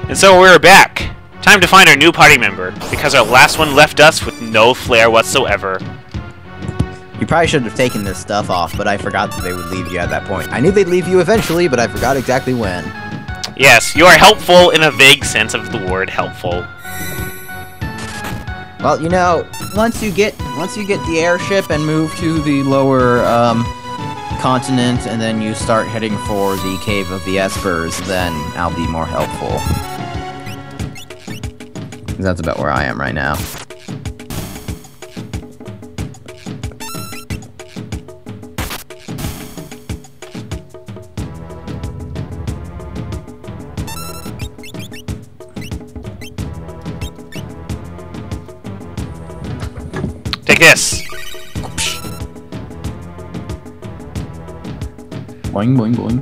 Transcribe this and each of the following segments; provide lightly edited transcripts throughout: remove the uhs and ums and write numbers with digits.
And so we're back. Time to find our new party member, because our last one left us with no flair whatsoever. You probably should have taken this stuff off, but I forgot that they would leave you at that point. I knew they'd leave you eventually, but I forgot exactly when. Yes, you are helpful in a vague sense of the word helpful. Well, you know, once you get the airship and move to the lower continent, and then you start heading for the Cave of the Espers, then I'll be more helpful. That's about where I am right now. Take this. Boing, boing, boing.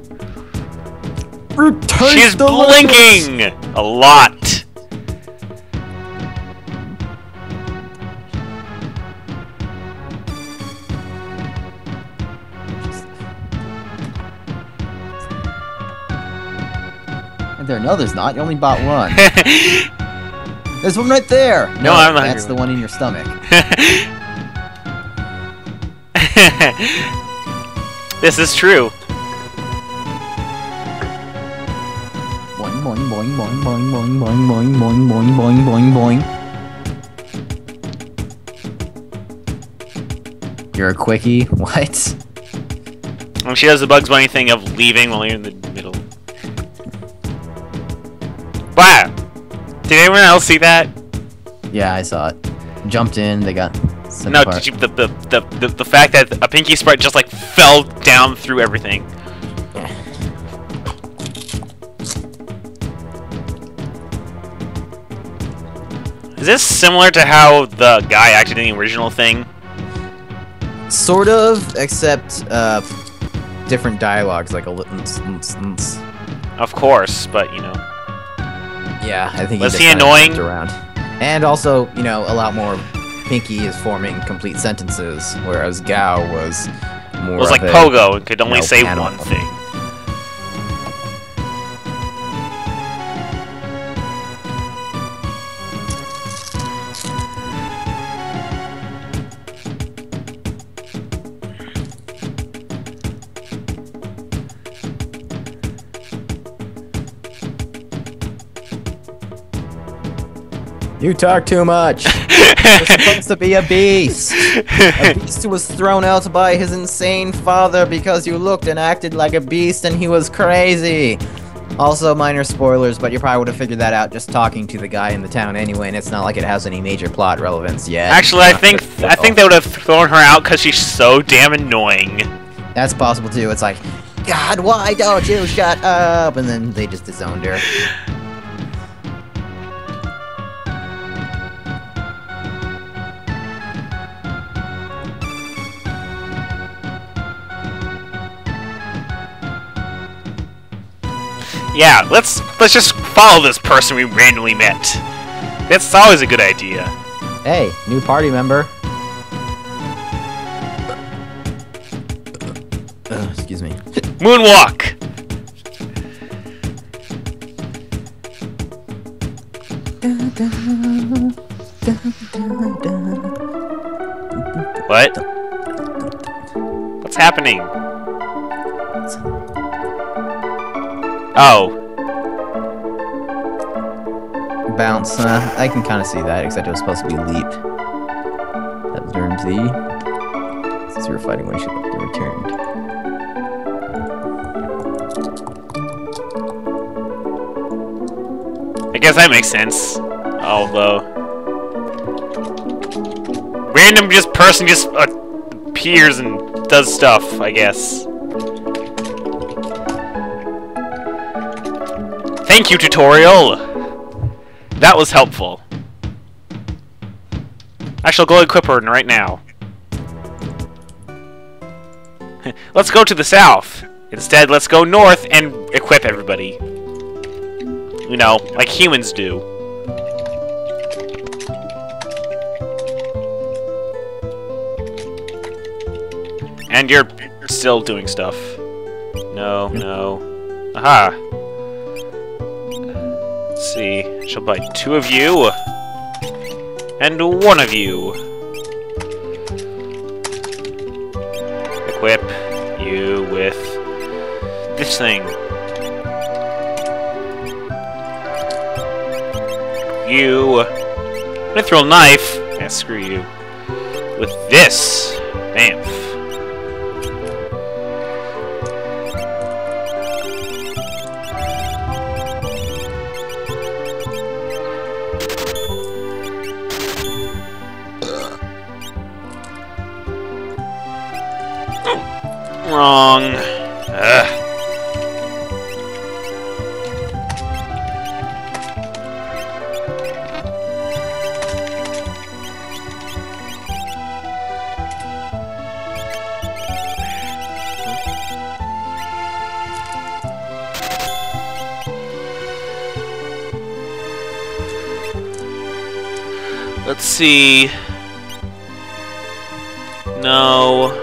She's blinking a lot. There, no, there's not. You only bought one. There's one right there. No, I'm not. That's the one in your stomach. This is true. Boing, boing, boing, boing, boing, boing, boing, boing, boing, boing, boing, boing, boing. You're a quickie? What? And she does the Bugs Bunny thing of leaving while you're in the middle. Wow! Did anyone else see that? Yeah, I saw it. Jumped in, they got... No, did you, the fact that a Pinky Sprite just like fell down through everything. Is this similar to how the guy acted in the original thing? Sort of, except different dialogues, like a little. Of course, but you know. Yeah, I think. Was he annoying? Around. And also, you know, a lot more. Pinky is forming complete sentences, whereas Gao was more. Was like Pogo and could only say one thing. You talk too much. You're supposed to be a beast. A beast who was thrown out by his insane father because you looked and acted like a beast and he was crazy. Also, minor spoilers, but you probably would have figured that out just talking to the guy in the town anyway, and it's not like it has any major plot relevance yet. Actually, I think they would have thrown her out because she's so damn annoying. That's possible too. It's like, God, why don't you shut up? And then they just disowned her. Yeah, let's just follow this person we randomly met. That's always a good idea. Hey, new party member. Excuse me. Moonwalk! What? What's happening? Oh. Bounce. I can kind of see that, except it was supposed to be a leap. That turned Z. Since you were fighting when she left, they returned. I guess that makes sense. Although. Random person just appears and does stuff, I guess. Thank you, tutorial! That was helpful. I shall go equip her right now. Let's go to the south. Instead, let's go north and equip everybody. You know, like humans do. And you're still doing stuff. No, no. Aha! see. She'll buy 2 of you. And 1 of you. Equip you with this thing. You. Mithril knife. Yeah, screw you. With this. Bamf. Wrong. Ugh. Let's see. No.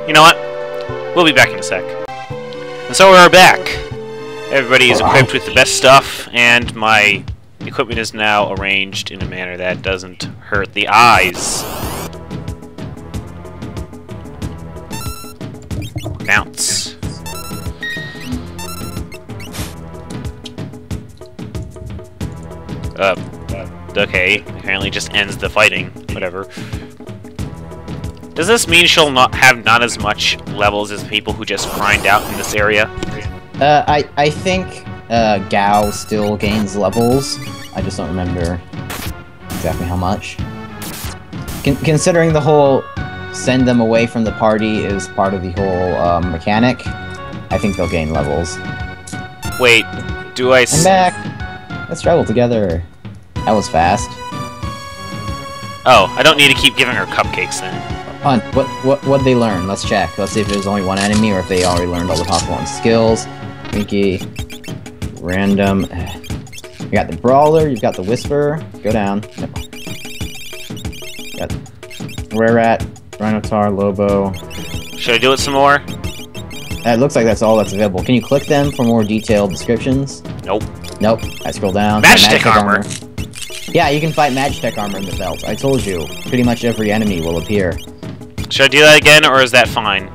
You know what? We'll be back in a sec. And so we're back. Everybody is equipped with the best stuff, and my equipment is now arranged in a manner that doesn't hurt the eyes. Bounce. Okay. Apparently just ends the fighting. Whatever. Does this mean she'll not have as much levels as people who just grind out in this area? I think Gao still gains levels. I just don't remember exactly how much. Considering the whole send them away from the party is part of the whole mechanic, I think they'll gain levels. Wait, do I... I'm back! Let's travel together. That was fast. Oh, I don't need to keep giving her cupcakes then. Hunt, what'd they learn? Let's check. Let's see if there's only one enemy or if they already learned all the possible ones. Skills, Winky, random. You got the Brawler, you've got the Whisper. Go down. Yep. Got Rare Rat, Rhinotaur, Lobo. Should I do it some more? It looks like that's all that's available. Can you click them for more detailed descriptions? Nope. Nope. I scroll down. Magitech armor. Yeah, you can fight Magitech armor in the belt. I told you. Pretty much every enemy will appear. Should I do that again, or is that fine?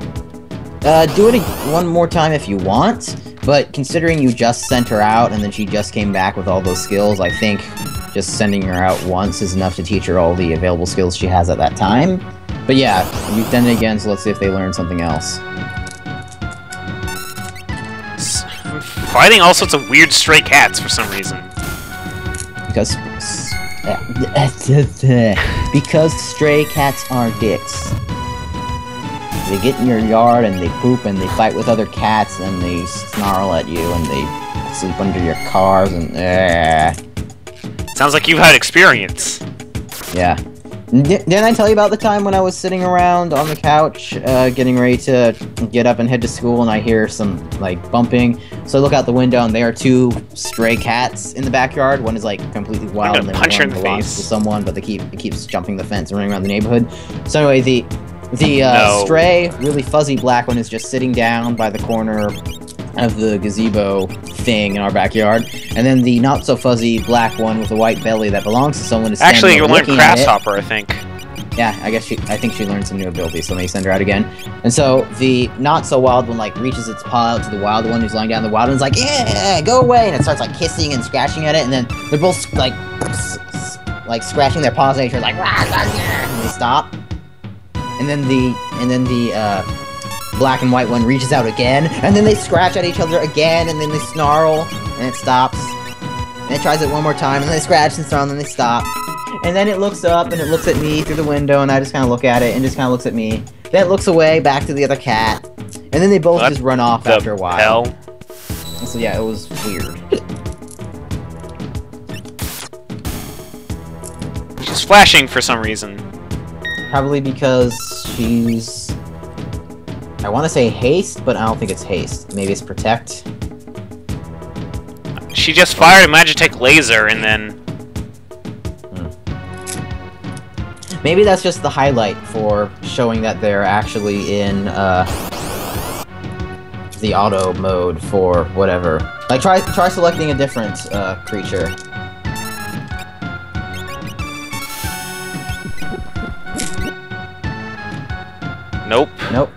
Do it one more time if you want, but considering you just sent her out and then she just came back with all those skills, I think just sending her out once is enough to teach her all the available skills she has at that time. But yeah, you've done it again, so let's see if they learn something else. I'm fighting all sorts of weird stray cats for some reason. Because stray cats are dicks. They get in your yard and they poop and they fight with other cats and they snarl at you and they sleep under your cars and Sounds like you've had experience. Yeah. Didn't I tell you about the time when I was sitting around on the couch, getting ready to get up and head to school, and I hear some, like, bumping? So I look out the window, and there are 2 stray cats in the backyard. One is, like, completely wild, and then one belongs to someone, but it keeps jumping the fence and running around the neighborhood. So anyway, the stray, really fuzzy black one is just sitting down by the corner of the gazebo thing in our backyard, and then the not so fuzzy black one with the white belly that belongs to someone is actually you learned Grasshopper, I think. Yeah, I think she learned some new abilities, so let me send her out again. And so the not so wild one like reaches its paw out to the wild one who's lying down. The wild one's like, yeah, go away, and it starts like kissing and scratching at it, and then they're both like scratching their paws at each other, like, and they stop. And then the black and white one reaches out again, and then they scratch at each other again, and then they snarl, and it stops. And it tries it one more time, and then they scratch and snarl, and then they stop. And then it looks up, and it looks at me through the window, and I just kind of look at it, and just kind of looks at me. Then it looks away, back to the other cat. And then they both just run off after a while. And so yeah, it was weird. She's flashing for some reason. Probably because she's I want to say haste, but I don't think it's haste. Maybe it's protect. She just fired a Magitech laser and then... Maybe that's just the highlight for showing that they're actually in the auto mode for whatever. Like try selecting a different creature. Nope. Nope.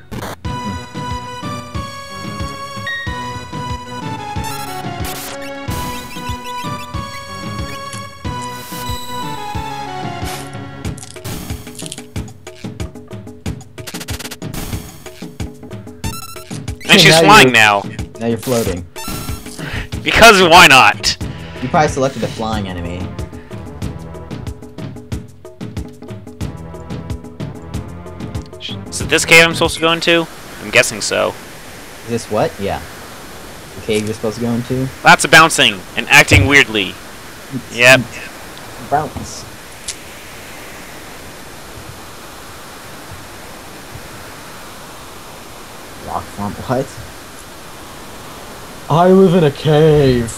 And she's flying now. Now you're floating. Because why not? You probably selected a flying enemy. Is it this cave I'm supposed to go into? I'm guessing so. Is this what? Yeah. The cave you're supposed to go into? Lots of bouncing and acting weirdly. Yep. Bounce. Rock swamp, what? I live in a cave.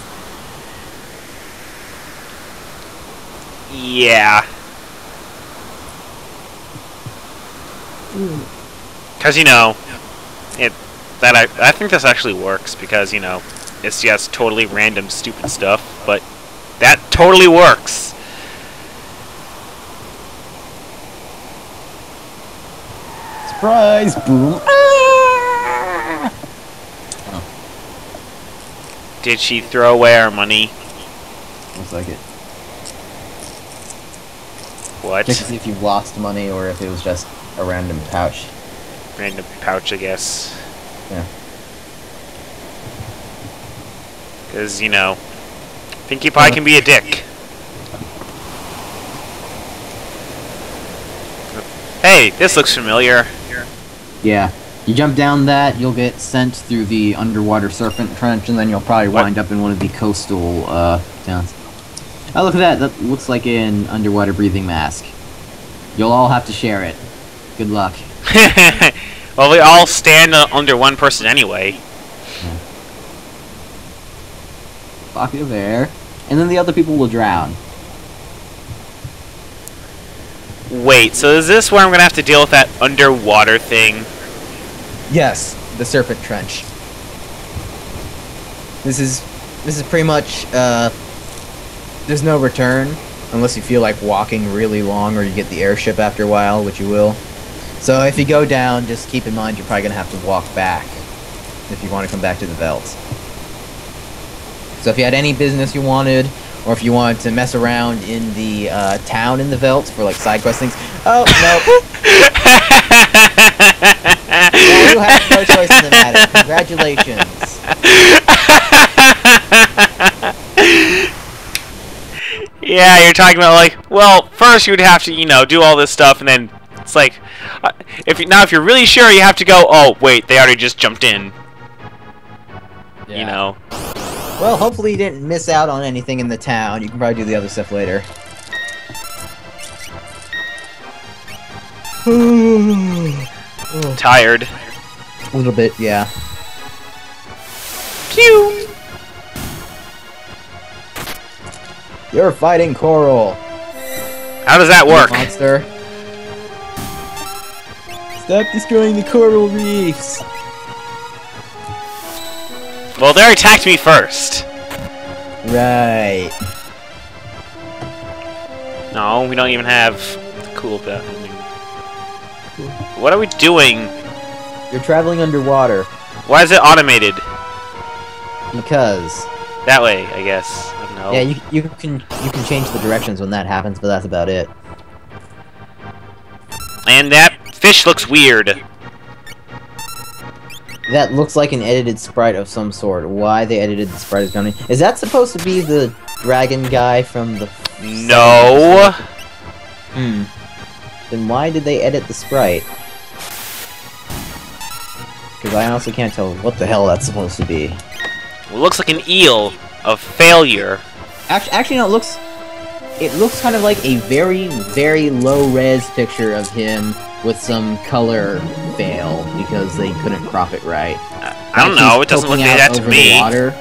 Yeah. Because, you know, I think this actually works because, you know, it's just totally random stupid stuff, but that totally works. Surprise! Boom! Did she throw away our money? Looks like it. What? Check to see if you lost money or if it was just a random pouch. Random pouch, I guess. Yeah. Because, you know, Pinkie Pie can be a dick. Hey, this looks familiar. Yeah. You jump down that, you'll get sent through the underwater serpent trench, and then you'll probably wind up in one of the coastal towns. Oh, look at that. That looks like an underwater breathing mask. You'll all have to share it. Good luck. Well, we all stand under one person anyway. Yeah. Pocket of air. And then the other people will drown. Wait, so is this where I'm going to have to deal with that underwater thing? Yes, the serpent trench. This is pretty much there's no return unless you feel like walking really long or you get the airship after a while, which you will. So if you go down, just keep in mind you're probably gonna have to walk back if you want to come back to the Veldt. So if you had any business you wanted, or if you wanted to mess around in the town in the Veldt for like side quest things, oh no. Well, you have no choice in the matter. Congratulations. Yeah, you're talking about like, well, first you would have to, you know, do all this stuff, and then it's like, if you're really sure, you have to go. Oh, wait, they already just jumped in. Yeah. You know. Well, hopefully you didn't miss out on anything in the town. You can probably do the other stuff later. Tired. A little bit, yeah. Pew! You're fighting Coral. How does that work? Monster. Stop destroying the coral reefs. Well, they attacked me first. Right. No, we don't even have cool bit. What are we doing? You're traveling underwater. Why is it automated? Because. That way, I guess. I don't know. Yeah, you can change the directions when that happens, but that's about it. And that fish looks weird. That looks like an edited sprite of some sort. Why they edited the sprite is coming. Is that supposed to be the dragon guy from the... No. Then why did they edit the sprite? Because I honestly can't tell what the hell that's supposed to be. It looks like an eel of failure. Actually, no, it looks kind of like a very, very low-res picture of him with some color fail because they couldn't crop it right. I don't know. It doesn't look like that to me. Water.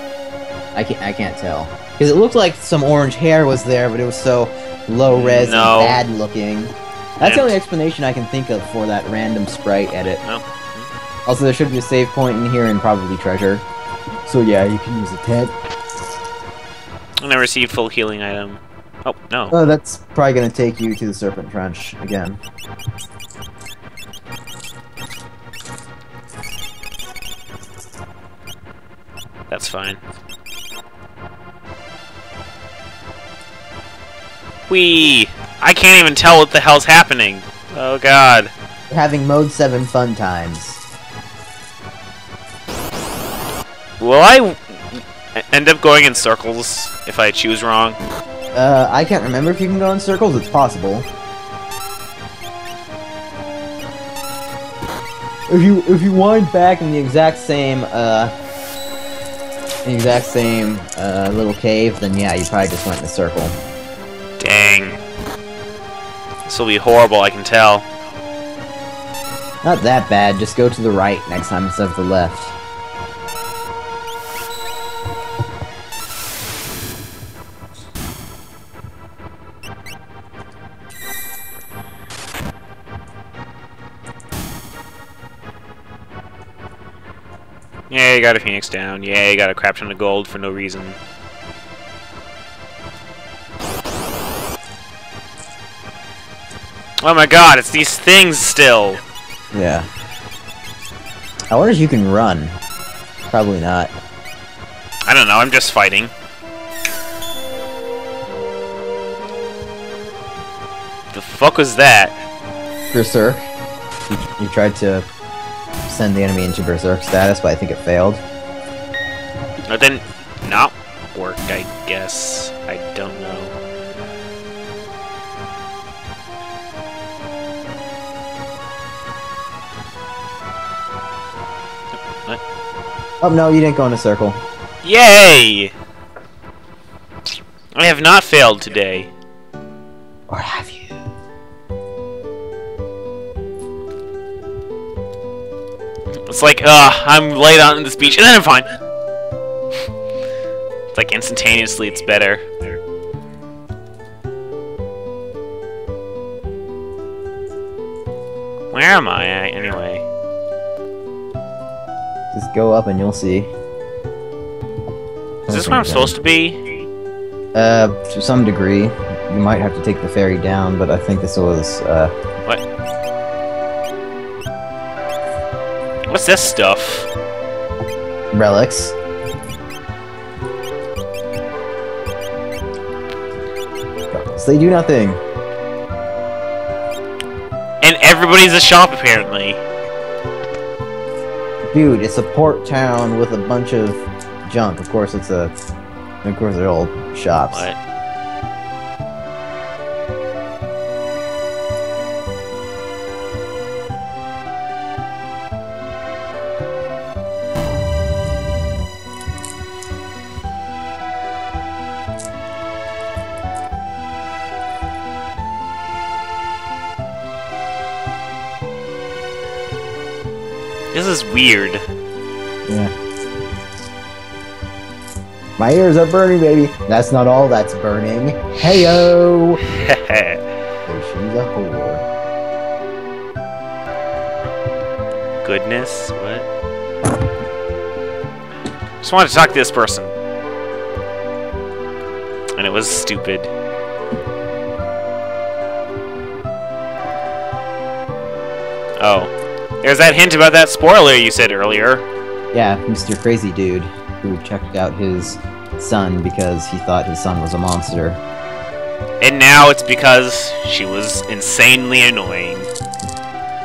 I can't tell because it looked like some orange hair was there, but it was so low res and bad looking. That's the only explanation I can think of for that random sprite edit. No. Also, there should be a save point in here and probably treasure. So yeah, you can use a tent. I never received full healing item. Oh, no. Oh, that's probably gonna take you to the Serpent Trench again. That's fine. Whee! I can't even tell what the hell's happening. Oh god. Having Mode 7 fun times. Will I end up going in circles if I choose wrong? I can't remember if you can go in circles. It's possible. If you wind back in the exact same little cave, then yeah, you probably just went in a circle. Dang. This will be horrible, I can tell. Not that bad. Just go to the right next time instead of the left. Yeah, you got a phoenix down. Yeah, you got a crap ton of gold for no reason. Oh my god, it's these things still! Yeah. I wonder if you can run. Probably not. I don't know, I'm just fighting. The fuck was that? Berserk. You tried to send the enemy into Berserk status, but I think it failed. It didn't not work, I guess. I don't know. What? Oh no, you didn't go in a circle. Yay! I have not failed today. Or have you? It's like, I'm laid out on this beach, and then I'm fine. It's like instantaneously, it's better. Where am I at, anyway? Just go up and you'll see. Is this where I'm supposed to be? To some degree. You might have to take the ferry down, but I think this was, What? What's this stuff? relics. So they do nothing. And everybody's a shop, apparently. Dude, it's a port town with a bunch of junk. Of course they're all shops. What? This is weird. Yeah. My ears are burning, baby. That's not all that's burning. Heyo! Oh, she's a whore. Goodness, what? Just wanted to talk to this person. And it was stupid. Oh. There's that hint about that spoiler you said earlier. Yeah, Mr. Crazy Dude, who checked out his son because he thought his son was a monster. And now it's because she was insanely annoying.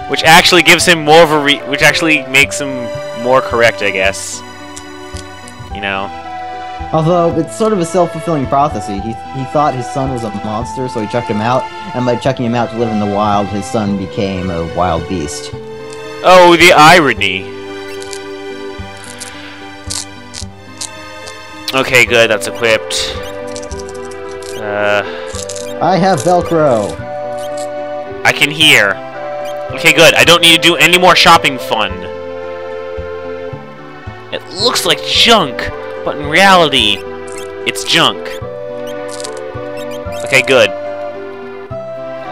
Which actually gives him more of a which actually makes him more correct, I guess. You know? Although, it's sort of a self-fulfilling prophecy. He thought his son was a monster, so he checked him out, and by checking him out to live in the wild, his son became a wild beast. Oh, the irony. Okay, good, that's equipped. I have Velcro! I can hear. Okay, good. I don't need to do any more shopping fun. It looks like junk, but in reality, it's junk. Okay, good.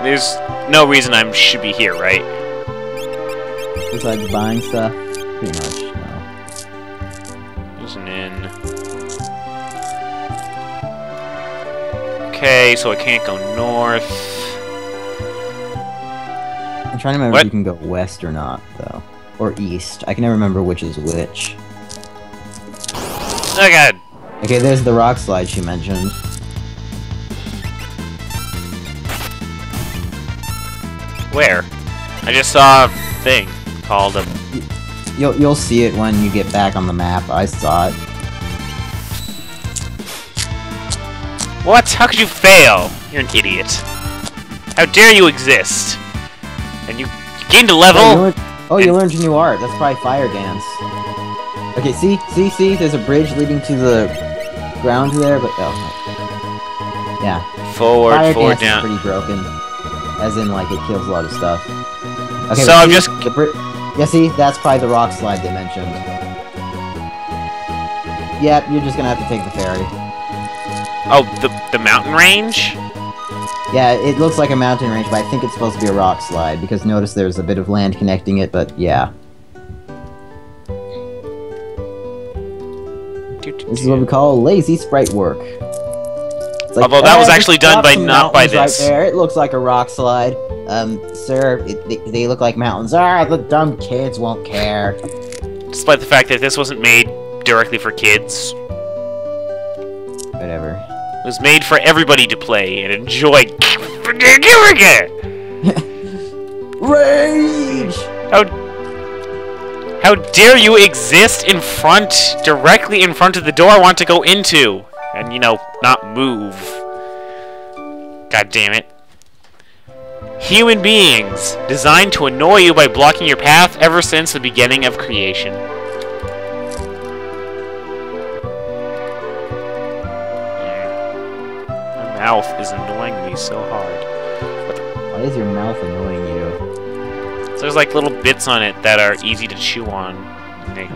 There's no reason I should be here, right? Besides buying stuff? Pretty much, no. There's an inn. Okay, so I can't go north. I'm trying to remember if you can go west or not, though. Or east. I can never remember which is which. Oh god! Okay, there's the rock slide she mentioned. Where? I just saw a thing called a... You'll see it when you get back on the map. I saw it. What? How could you fail? You're an idiot. How dare you exist? And you gained a level? You learned a new art. That's probably fire dance. Okay, see? There's a bridge leading to the ground there, but oh. Yeah. Forward Fire dance down. is pretty broken. As in, like, it kills a lot of stuff. Okay, So I'm see, just... Yeah, see? That's probably the rock slide they mentioned. Yep, you're just gonna have to take the ferry. Oh, the mountain range? Yeah, it looks like a mountain range, but I think it's supposed to be a rock slide, because notice there's a bit of land connecting it, but yeah. This is what we call lazy sprite work. It's like, Although that was just actually done drop by some not by mountains this. Right there. It looks like a rock slide. Sir, they look like mountains. The dumb kids won't care. Despite the fact that this wasn't made directly for kids. Whatever. It was made for everybody to play and enjoy. Rage! How dare you exist directly in front of the door I want to go into? And, you know, not move. God damn it. Human beings, designed to annoy you by blocking your path ever since the beginning of creation. My mouth is annoying me so hard. Why is your mouth annoying you? So there's like little bits on it that are easy to chew on.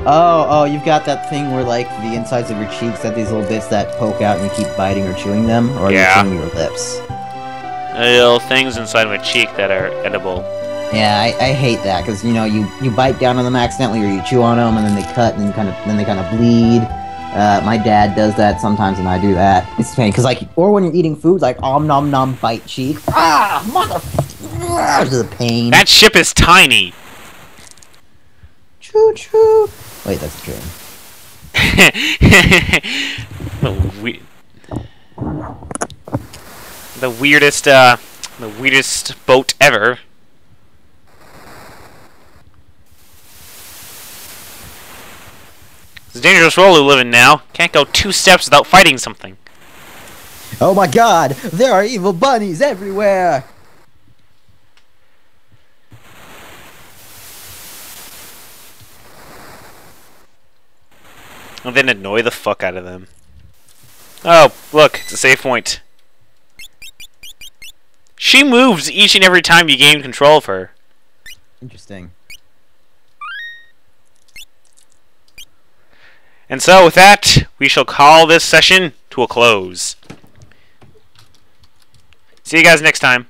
Oh, you've got that thing where, like, the insides of your cheeks have these little bits that poke out and you keep biting or chewing them? Or are you chewing your lips? Little things inside my cheek that are edible. Yeah, I hate that, because, you know, you bite down on them accidentally, or you chew on them, and then they cut, and then they kind of bleed. My dad does that sometimes, and I do that. It's pain, because, like, or when you're eating food, like, om nom nom, bite cheek. Ah, motherfucker! The pain. That ship is tiny! Choo choo! Wait, that's a train. The weirdest boat ever. It's a dangerous world we live in now. Can't go 2 steps without fighting something. Oh my god! There are evil bunnies everywhere! And then annoy the fuck out of them. Oh, look, it's a save point. She moves each and every time you gain control of her. Interesting. And so, with that, we shall call this session to a close. See you guys next time.